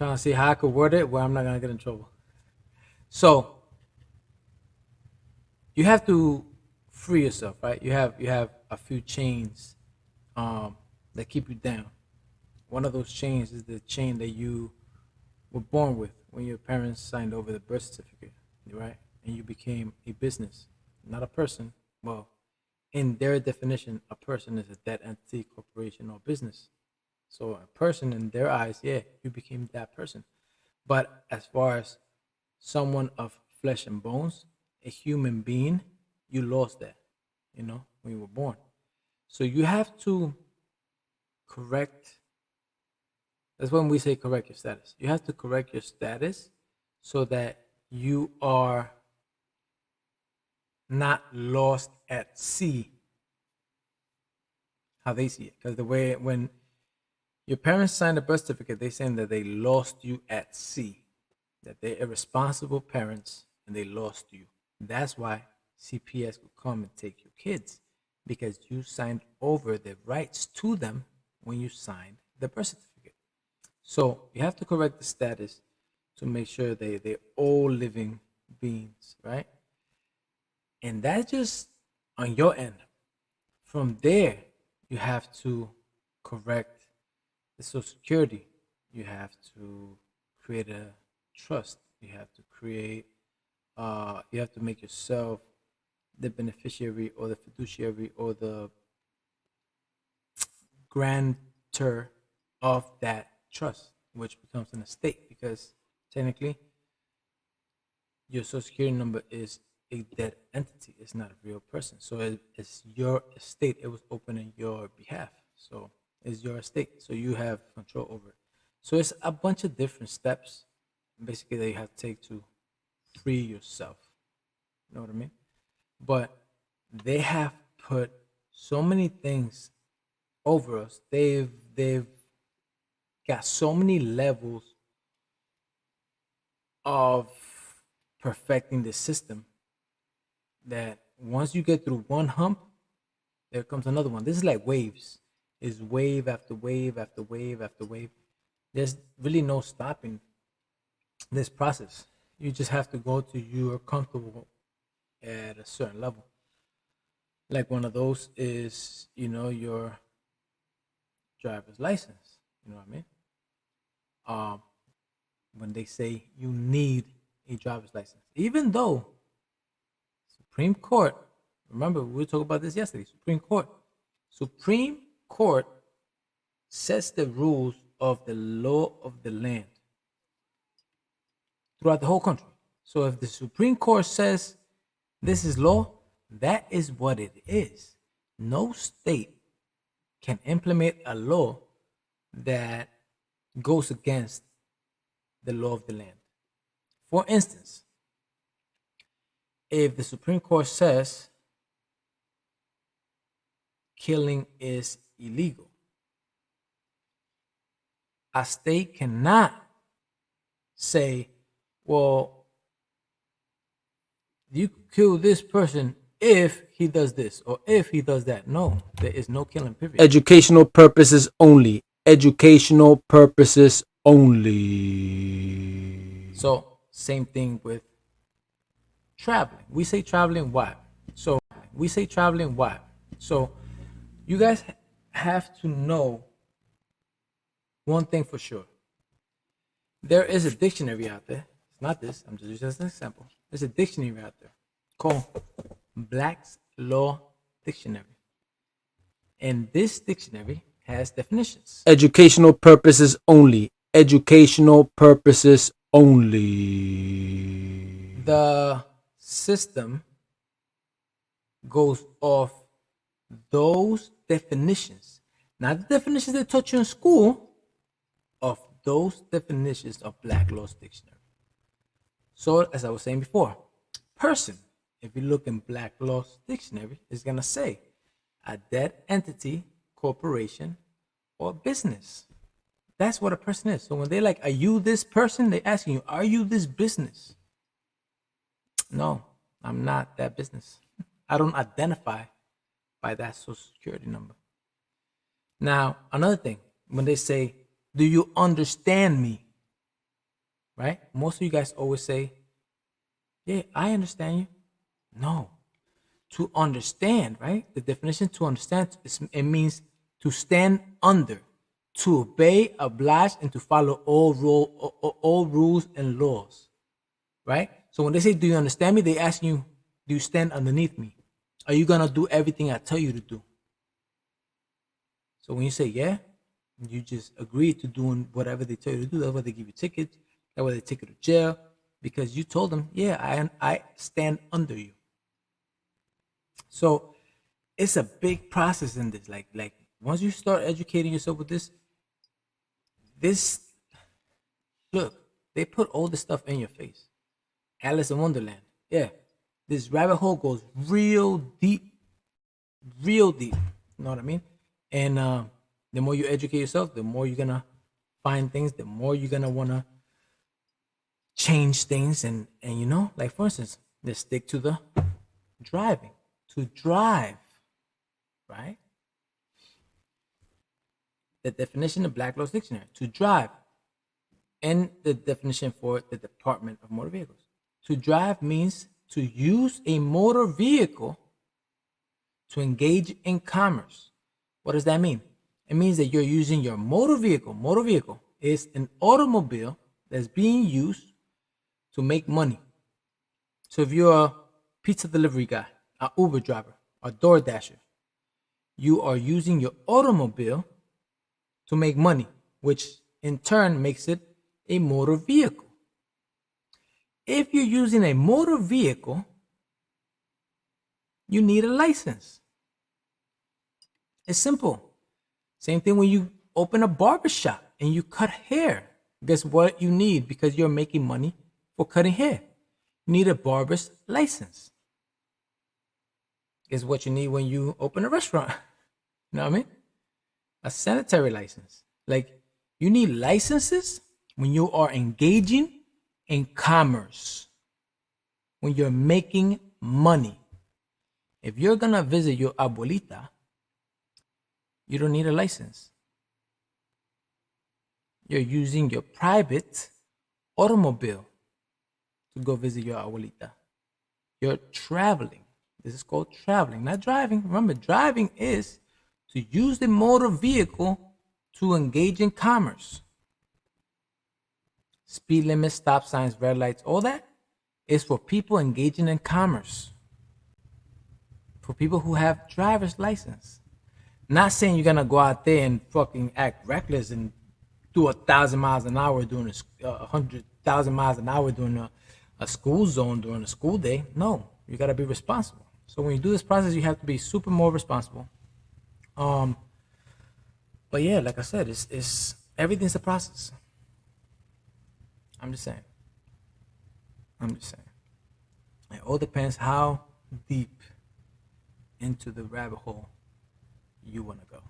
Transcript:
trying to see how I could word it where I'm not gonna get in trouble. So you have to free yourself, right? You have a few chains that keep you down. One of those chains is the chain that you were born with when your parents signed over the birth certificate, right? And you became a business, not a person. Well, in their definition, a person is a dead entity, corporation, or business. So a person in their eyes, yeah, you became that person. But as far as someone of flesh and bones, a human being, you lost that, when you were born. So you have to correct. That's when we say correct your status. You have to correct your status so that you are not lost at sea, how they see it. Because the way when your parents signed a birth certificate, they saying that they lost you at sea, that they're irresponsible parents and they lost you. That's why CPS could come and take your kids because you signed over the rights to them when you signed the birth certificate. So you have to correct the status to make sure they're all living beings, right? And that's just on your end. From there, you have to correct the Social Security. You have to create a trust. You have to create. You have to make yourself the beneficiary or the fiduciary or the grantor of that trust, which becomes an estate because technically your social security number is a dead entity. It's not a real person. So it's your estate. It was open in your behalf. So it's your estate. So you have control over it. So it's a bunch of different steps basically that you have to take to free yourself. You know what I mean? But they have put so many things over us. They've got so many levels of perfecting the system that once you get through one hump, there comes another one. This is like waves. It's wave after wave after wave after wave. There's really no stopping this process. You just have to go to you are comfortable at a certain level. Like one of those is, your driver's license. You know what I mean? Um, when they say you need a driver's license, even though Supreme Court, remember we were talking about this yesterday. Supreme Court sets the rules of the law of the land throughout the whole country. So if the Supreme Court says this is law, that is what it is. No state can implement a law that goes against the law of the land. For instance, if the Supreme Court says killing is illegal, a state cannot say, well, you kill this person if he does this or if he does that. No, there is no killing, period. Educational purposes only. Educational purposes only. So, same thing with traveling. We say traveling, why? So, you guys have to know one thing for sure. There is a dictionary out there. It's not this. I'm just using this as an example. There's a dictionary out there called Black's Law Dictionary. And this dictionary has definitions. Educational purposes only. Educational purposes only. The system goes off those definitions, not the definitions they taught you in school, of those definitions of Black Law's Dictionary. So, as I was saying before, person, if you look in Black Law's Dictionary, it's going to say a dead entity, corporation, or business. That's what a person is. So when they're like, are you this person? They're asking you, are you this business? No, I'm not that business. I don't identify by that social security number. Now, another thing, when they say, do you understand me? right? Most of you guys always say, yeah, I understand you. No. To understand, right? The definition to understand it means to stand under, to obey, oblige, and to follow all rules and laws, right? So when they say, "Do you understand me?" they ask you, "Do you stand underneath me? Are you gonna do everything I tell you to do?" So when you say yeah, you just agree to doing whatever they tell you to do. That's why they give you tickets. That's why they take you to jail because you told them, "Yeah, I stand under you." So it's a big process in this. Like once you start educating yourself with this look, they put all this stuff in your face. Alice in Wonderland. Yeah. This rabbit hole goes real deep, real deep. You know what I mean? And the more you educate yourself, the more you're gonna find things, the more you're gonna wanna change things and like for instance, let's stick to the driving. To drive, right? The definition of Black Laws Dictionary. To drive, and the definition for the Department of Motor Vehicles. To drive means to use a motor vehicle to engage in commerce. What does that mean? It means that you're using your motor vehicle. Motor vehicle is an automobile that's being used to make money. So if you're a pizza delivery guy, an Uber driver, a DoorDasher, you are using your automobile to make money, which in turn makes it a motor vehicle. If you're using a motor vehicle, you need a license. It's simple. Same thing when you open a barber shop and you cut hair. Guess what you need because you're making money for cutting hair? You need a barber's license. Guess what you need when you open a restaurant? You know what I mean? A sanitary license. Like you need licenses when you are engaging in commerce, when you're making money. If you're gonna visit your abuelita, you don't need a license. You're using your private automobile to go visit your abuelita. You're traveling. This is called traveling, not driving. Remember, driving is to use the motor vehicle to engage in commerce. Speed limits, stop signs, red lights, all that is for people engaging in commerce. For people who have driver's license. Not saying you're gonna go out there and fucking act reckless and do 1,000 miles an hour doing 100,000 miles an hour doing a school zone during a school day. No, you gotta be responsible. So when you do this process, you have to be super more responsible. But yeah, like I said, it's everything's a process. I'm just saying. It all depends how deep into the rabbit hole you wanna go.